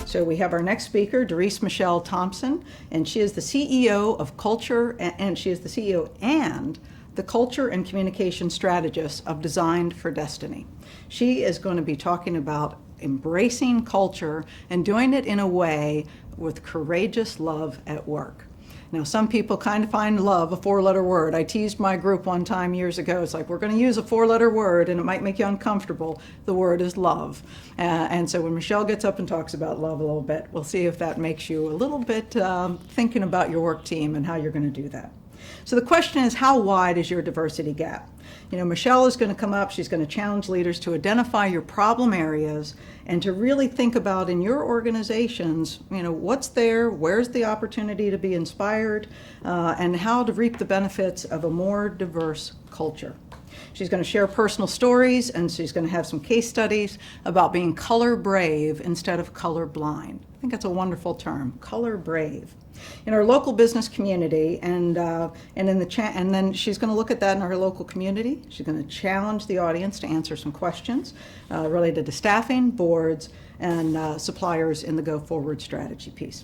So we have our next speaker, Darice Michelle Thompson, and she is the CEO of Culture, and she is the CEO and the Culture and Communication Strategist of Designed for Destiny. She is going to be talking about embracing culture and doing it in a way with courageous love at work. Now, some people kind of find love a four-letter word. I teased my group one time years ago. It's like, we're going to use a four-letter word, and it might make you uncomfortable. The word is love. And so when Michelle gets up and talks about love a little bit, we'll see if that makes you a little bit thinking about your work team and how you're going to do that. So the question is, how wide is your diversity gap? You know, Michelle is going to come up. She's going to challenge leaders to identify your problem areas and to really think about in your organizations, you know, what's there, where's the opportunity to be inspired, and how to reap the benefits of a more diverse culture. She's going to share personal stories, and she's going to have some case studies about being color brave instead of color blind. I think that's a wonderful term, color brave. In our local business community, and then she's going to look at that in our local community. She's going to challenge the audience to answer some questions related to staffing, boards, and suppliers in the Go Forward strategy piece.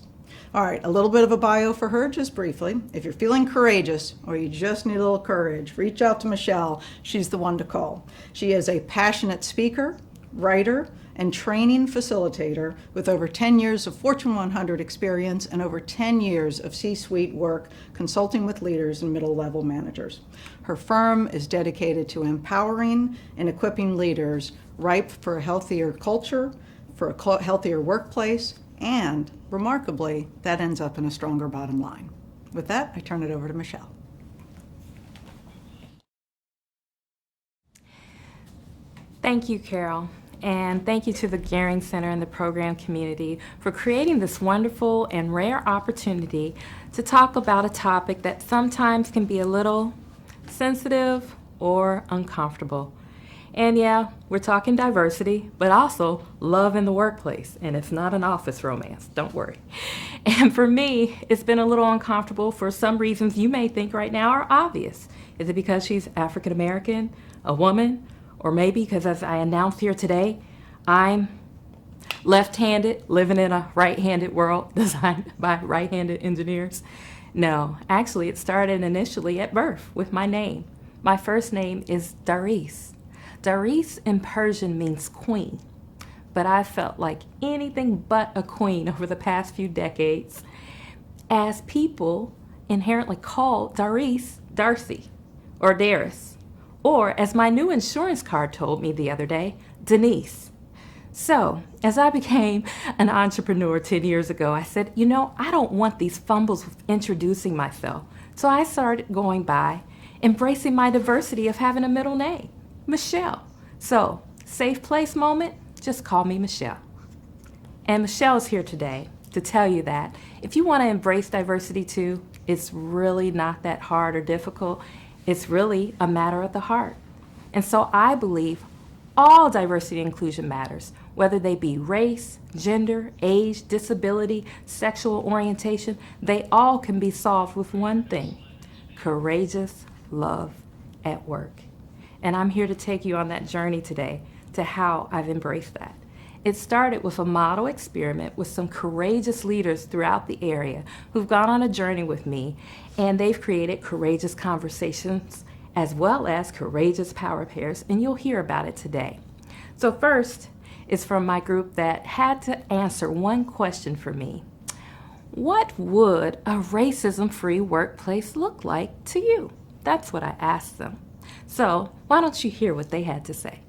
All right, a little bit of a bio for her, just briefly. If you're feeling courageous or you just need a little courage, reach out to Michelle. She's the one to call. She is a passionate speaker, writer, and training facilitator with over 10 years of Fortune 100 experience and over 10 years of C-suite work consulting with leaders and middle-level managers. Her firm is dedicated to empowering and equipping leaders ripe for a healthier culture, for a healthier workplace, and remarkably, that ends up in a stronger bottom line. With that, I turn it over to Michelle. Thank you, Carol. And thank you to the Gehring Center and the program community for creating this wonderful and rare opportunity to talk about a topic that sometimes can be a little sensitive or uncomfortable. And yeah, we're talking diversity, but also love in the workplace. And it's not an office romance, don't worry. And for me, it's been a little uncomfortable for some reasons you may think right now are obvious. Is it because she's African American, a woman? Or maybe because, as I announced here today, I'm left-handed, living in a right-handed world designed by right-handed engineers. No, actually it started initially at birth with my name. My first name is Darice. Darice in Persian means queen, but I felt like anything but a queen over the past few decades, as people inherently call Darice Darcy or Darice. Or, as my new insurance card told me the other day, Denise. So, as I became an entrepreneur 10 years ago, I said, you know, I don't want these fumbles with introducing myself. So I started going by, embracing my diversity of having a middle name, Michelle. So, safe place moment, just call me Michelle. And Michelle is here today to tell you that if you want to embrace diversity too, it's really not that hard or difficult. It's really a matter of the heart. And so I believe all diversity and inclusion matters, whether they be race, gender, age, disability, sexual orientation, they all can be solved with one thing: courageous love at work. And I'm here to take you on that journey today to how I've embraced that. It started with a model experiment with some courageous leaders throughout the area who've gone on a journey with me, and they've created courageous conversations as well as courageous power pairs, and you'll hear about it today. So first is from my group that had to answer one question for me. What would a racism-free workplace look like to you? That's what I asked them. So why don't you hear what they had to say?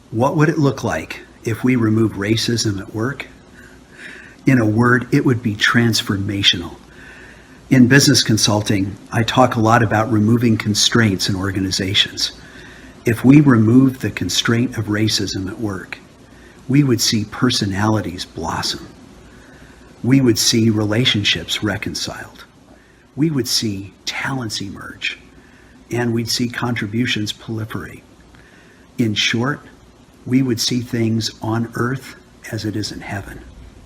What would it look like if we removed racism at work? In a word, it would be transformational. In business consulting, I talk a lot about removing constraints in organizations. If we removed the constraint of racism at work, we would see personalities blossom. We would see relationships reconciled. We would see talents emerge, and we'd see contributions proliferate. In short, we would see things on earth as it is in heaven.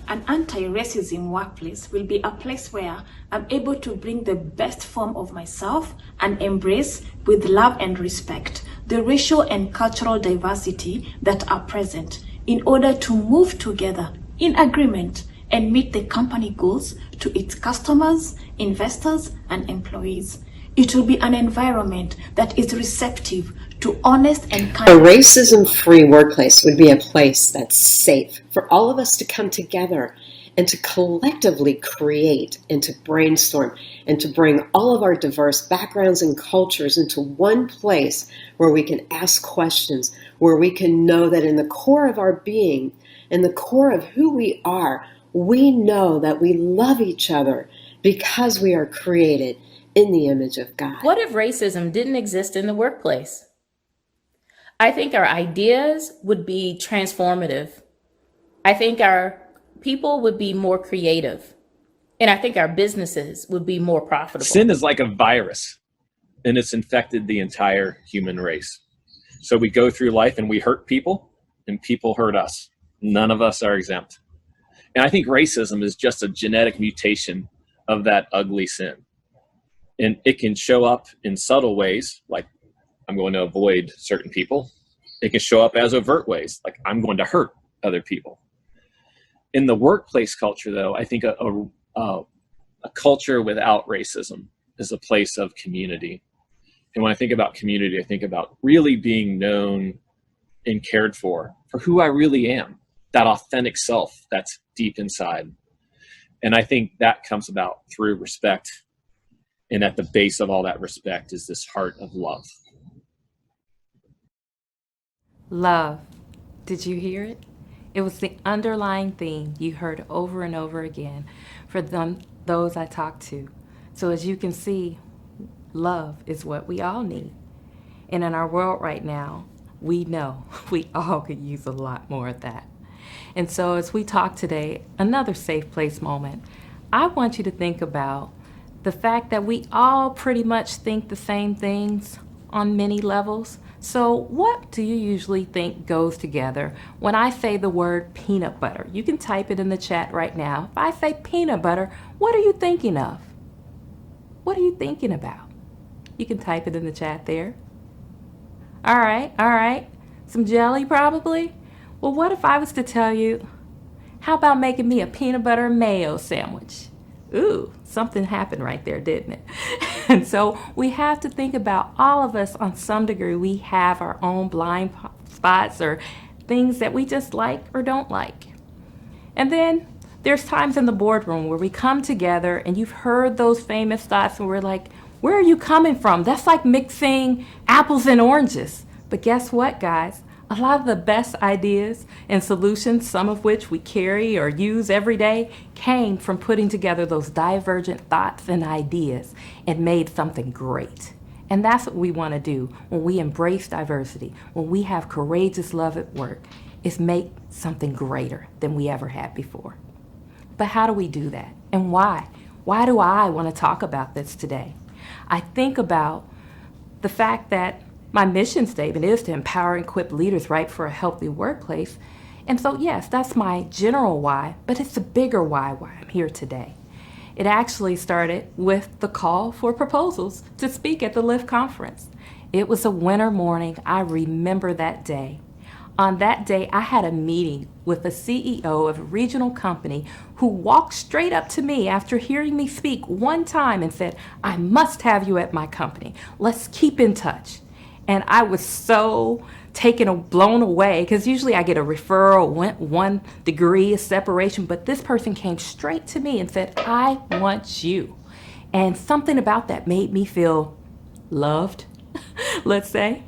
An anti-racism workplace will be a place where I'm able to bring the best form of myself and embrace with love and respect the racial and cultural diversity that are present in order to move together in agreement and meet the company goals to its customers, investors, and employees. It will be an environment that is receptive to honest and kind. A racism-free workplace would be a place that's safe for all of us to come together and to collectively create and to brainstorm and to bring all of our diverse backgrounds and cultures into one place where we can ask questions, where we can know that in the core of our being, in the core of who we are, we know that we love each other because we are created in the image of God. What if racism didn't exist in the workplace? I think our ideas would be transformative. I think our people would be more creative. And I think our businesses would be more profitable. Sin is like a virus, and it's infected the entire human race. So we go through life and we hurt people, and people hurt us. None of us are exempt. And I think racism is just a genetic mutation of that ugly sin. And it can show up in subtle ways, like I'm going to avoid certain people. It can show up as overt ways, like I'm going to hurt other people. In the workplace culture, though, I think a culture without racism is a place of community. And when I think about community, I think about really being known and cared for who I really am, that authentic self that's deep inside. And I think that comes about through respect. And at the base of all that respect is this heart of love. Love. Did you hear it? It was the underlying theme you heard over and over again for those I talked to. So as you can see, love is what we all need. And in our world right now, we know we all could use a lot more of that. And so as we talk today, another safe place moment, I want you to think about the fact that we all pretty much think the same things on many levels. So what do you usually think goes together when I say the word peanut butter? You can type it in the chat right now. If I say peanut butter, what are you thinking of? What are you thinking about? You can type it in the chat there. All right. Some jelly probably? Well, what if I was to tell you, how about making me a peanut butter mayo sandwich? Ooh, something happened right there, didn't it? And so we have to think about all of us on some degree. We have our own blind spots or things that we just like or don't like. And then there's times in the boardroom where we come together and you've heard those famous thoughts and we're like, where are you coming from? That's like mixing apples and oranges. But guess what, guys? A lot of the best ideas and solutions, some of which we carry or use every day, came from putting together those divergent thoughts and ideas and made something great. And that's what we want to do when we embrace diversity, when we have courageous love at work, is make something greater than we ever had before. But how do we do that? And why? Why do I want to talk about this today? I think about the fact that my mission statement is to empower and equip leaders right for a healthy workplace. And so, yes, that's my general why, but it's a bigger why I'm here today. It actually started with the call for proposals to speak at the LIFT conference. It was a winter morning. I remember that day. On that day, I had a meeting with the CEO of a regional company who walked straight up to me after hearing me speak one time and said, I must have you at my company. Let's keep in touch. And I was so blown away, because usually I get a referral, went 1 degree of separation, but this person came straight to me and said, I want you. And something about that made me feel loved, let's say.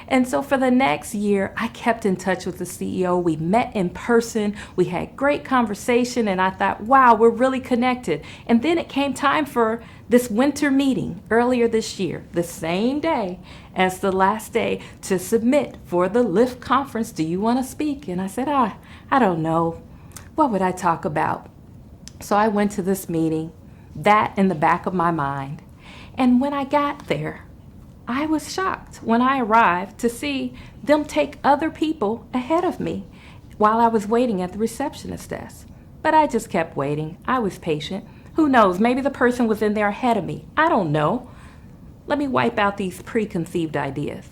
And so for the next year, I kept in touch with the CEO. We met in person. We had great conversation. And I thought, wow, we're really connected. And then it came time for this winter meeting earlier this year, the same day as the last day to submit for the LIFT conference. Do you want to speak? And I said, I don't know. What would I talk about? So I went to this meeting, that in the back of my mind. And when I got there, I was shocked when I arrived to see them take other people ahead of me while I was waiting at the receptionist desk. But I just kept waiting. I was patient. Who knows, maybe the person was in there ahead of me. I don't know. Let me wipe out these preconceived ideas.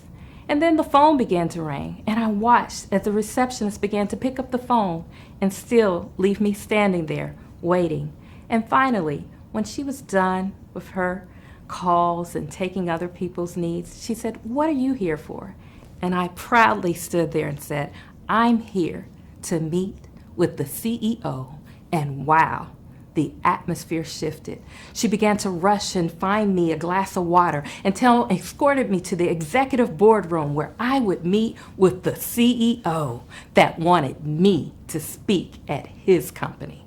And then the phone began to ring, and I watched as the receptionist began to pick up the phone and still leave me standing there waiting. And finally, when she was done with her calls and taking other people's needs, she said, "What are you here for?" And I proudly stood there and said, "I'm here to meet with the CEO." And wow, the atmosphere shifted. She began to rush and find me a glass of water and escorted me to the executive boardroom where I would meet with the CEO that wanted me to speak at his company.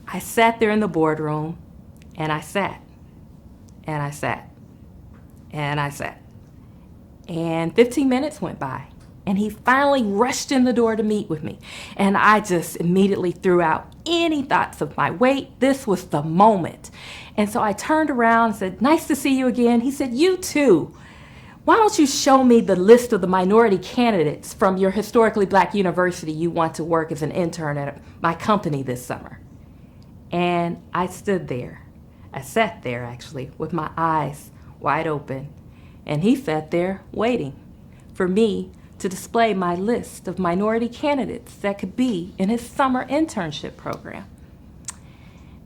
I sat there in the boardroom, and I sat, and I sat, and I sat. And 15 minutes went by, and he finally rushed in the door to meet with me. And I just immediately threw out any thoughts of my weight. This was the moment. And so I turned around and said, "Nice to see you again." He said, "You too. Why don't you show me the list of the minority candidates from your historically black university you want to work as an intern at my company this summer?" And I stood there. I sat there, actually, with my eyes wide open. And he sat there waiting for me to display my list of minority candidates that could be in his summer internship program.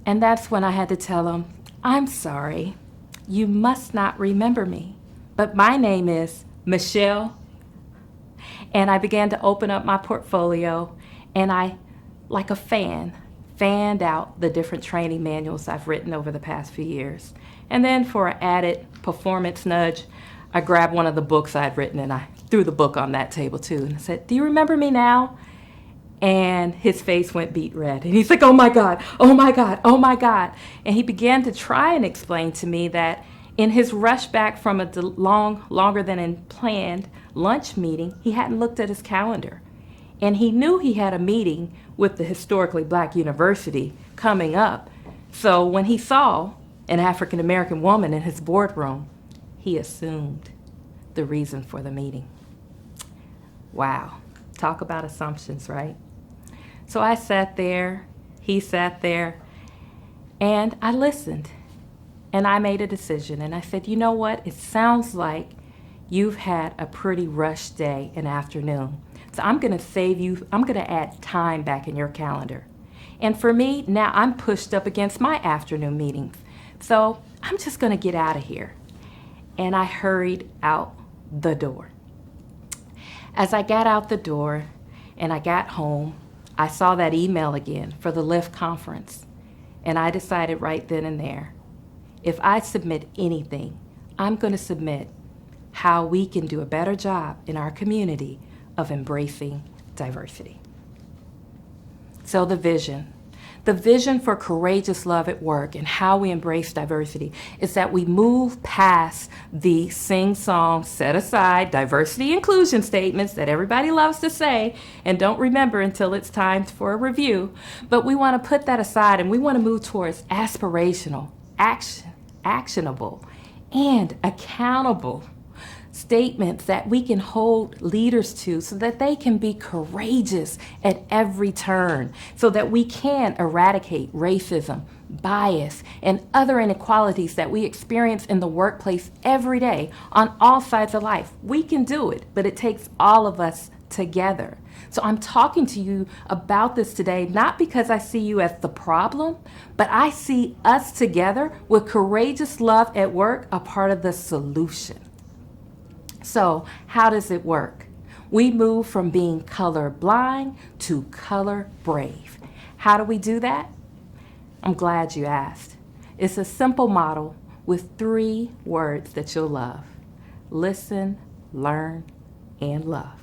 And that's when I had to tell him, "I'm sorry, you must not remember me, but my name is Michelle." And I began to open up my portfolio, and I, like a fan, fanned out the different training manuals I've written over the past few years. And then for an added performance nudge, I grabbed one of the books I'd written and I threw the book on that table too. And I said, "Do you remember me now?" And his face went beet red. And he's like, "Oh my God, oh my God, oh my God." And he began to try and explain to me that in his rush back from a longer than planned lunch meeting, he hadn't looked at his calendar. And he knew he had a meeting with the historically black university coming up. So when he saw an African American woman in his boardroom, he assumed the reason for the meeting. Wow, talk about assumptions, right? So I sat there, he sat there, and I listened. And I made a decision, and I said, "You know what? It sounds like you've had a pretty rushed day and afternoon. So I'm going to add time back in your calendar. And for me, now I'm pushed up against my afternoon meetings. So I'm just going to get out of here." And I hurried out the door. As I got out the door and I got home, I saw that email again for the LIFT conference. And I decided right then and there, if I submit anything, I'm going to submit how we can do a better job in our community of embracing diversity. So the vision for courageous love at work and how we embrace diversity is that we move past the sing-song, set-aside diversity inclusion statements that everybody loves to say and don't remember until it's time for a review. But we want to put that aside and we want to move towards aspirational, actionable, and accountable statements that we can hold leaders to so that they can be courageous at every turn, so that we can eradicate racism, bias, and other inequalities that we experience in the workplace every day on all sides of life. We can do it, but it takes all of us together. So I'm talking to you about this today, not because I see you as the problem, but I see us together with courageous love at work, a part of the solution. So how does it work? We move from being color blind to color brave. How do we do that? I'm glad you asked. It's a simple model with 3 words that you'll love: listen, learn, and love.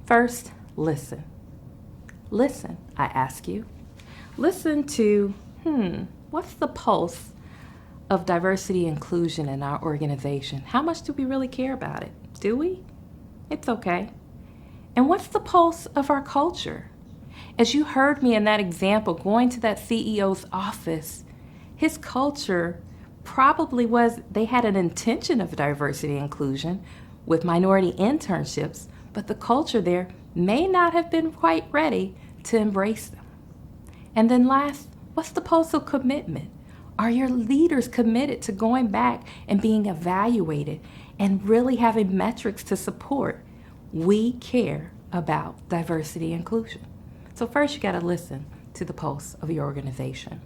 First, listen. Listen, I ask you. Listen to, what's the pulse of diversity inclusion in our organization? How much do we really care about it? Do we? It's okay. And what's the pulse of our culture? As you heard me in that example, going to that CEO's office, his culture probably was they had an intention of diversity and inclusion with minority internships, but the culture there may not have been quite ready to embrace them. And then last, what's the postal commitment? Are your leaders committed to going back and being evaluated and really having metrics to support? We care about diversity and inclusion. So first you gotta listen to the pulse of your organization.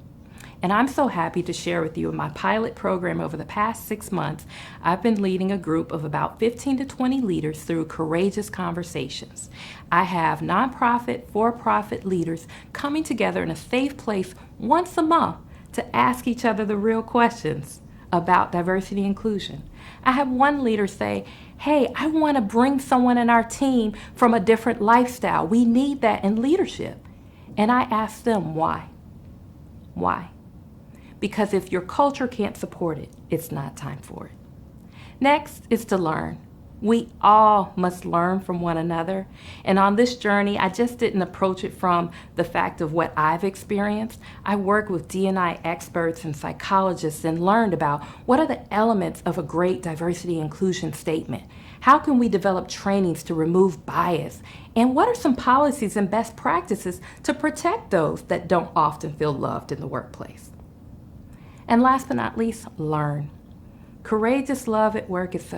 And I'm so happy to share with you in my pilot program over the past 6 months, I've been leading a group of about 15 to 20 leaders through courageous conversations. I have nonprofit, for-profit leaders coming together in a safe place once a month to ask each other the real questions about diversity and inclusion. I have one leader say, hey, I want to bring someone in our team from a different lifestyle. We need that in leadership. And I ask them why. Why? Because if your culture can't support it, it's not time for it. Next is to learn. We all must learn from one another. And on this journey, I just didn't approach it from the fact of what I've experienced. I worked with D&I experts and psychologists and learned about what are the elements of a great diversity inclusion statement. How can we develop trainings to remove bias? And what are some policies and best practices to protect those that don't often feel loved in the workplace? And last but not least, learn. Courageous love at work is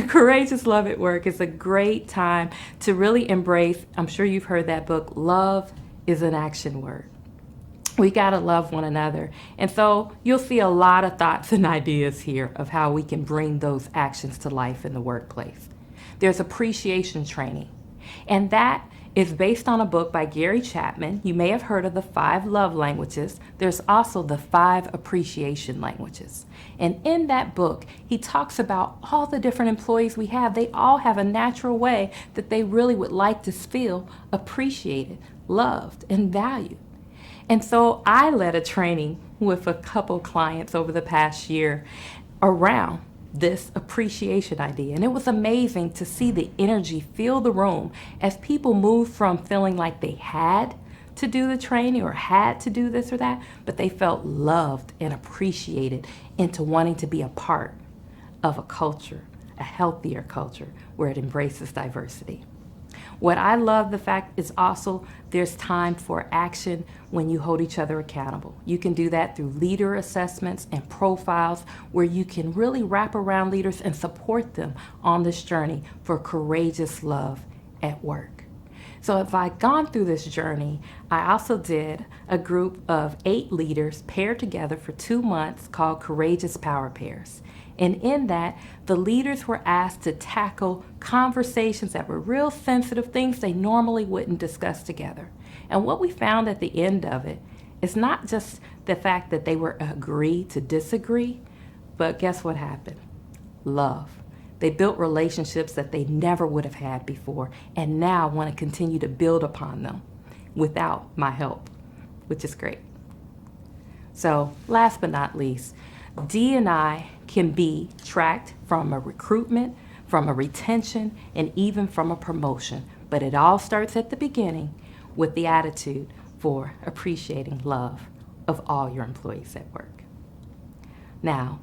Courageous love at work is a great time to really embrace, I'm sure you've heard that book, Love is an Action Word. We gotta love one another. And so you'll see a lot of thoughts and ideas here of how we can bring those actions to life in the workplace. There's appreciation training, and that is based on a book by Gary Chapman. You may have heard of the 5 love languages. There's also the 5 appreciation languages. And in that book, he talks about all the different employees we have. They all have a natural way that they really would like to feel appreciated, loved, and valued. And so I led a training with a couple clients over the past year around this appreciation idea. And it was amazing to see the energy fill the room as people moved from feeling like they had to do the training or had to do this or that, but they felt loved and appreciated into wanting to be a part of a culture, a healthier culture where it embraces diversity. What I love the fact is also there's time for action when you hold each other accountable. You can do that through leader assessments and profiles where you can really wrap around leaders and support them on this journey for courageous love at work. So if I've gone through this journey, I also did a group of 8 leaders paired together for 2 months called Courageous Power Pairs. And in that, the leaders were asked to tackle conversations that were real sensitive, things they normally wouldn't discuss together. And what we found at the end of it is not just the fact that they were agree to disagree, but guess what happened? Love. They built relationships that they never would have had before, and now want to continue to build upon them without my help, which is great. So last but not least, D&I can be tracked from a recruitment, from a retention, and even from a promotion. But it all starts at the beginning with the attitude for appreciating love of all your employees at work. Now,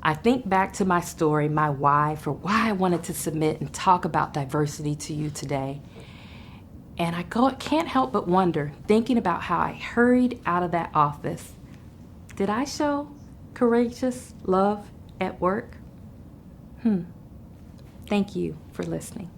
I think back to my story, my why, for why I wanted to submit and talk about diversity to you today. And I can't help but wonder, thinking about how I hurried out of that office, did I show courageous love at work? Thank you for listening.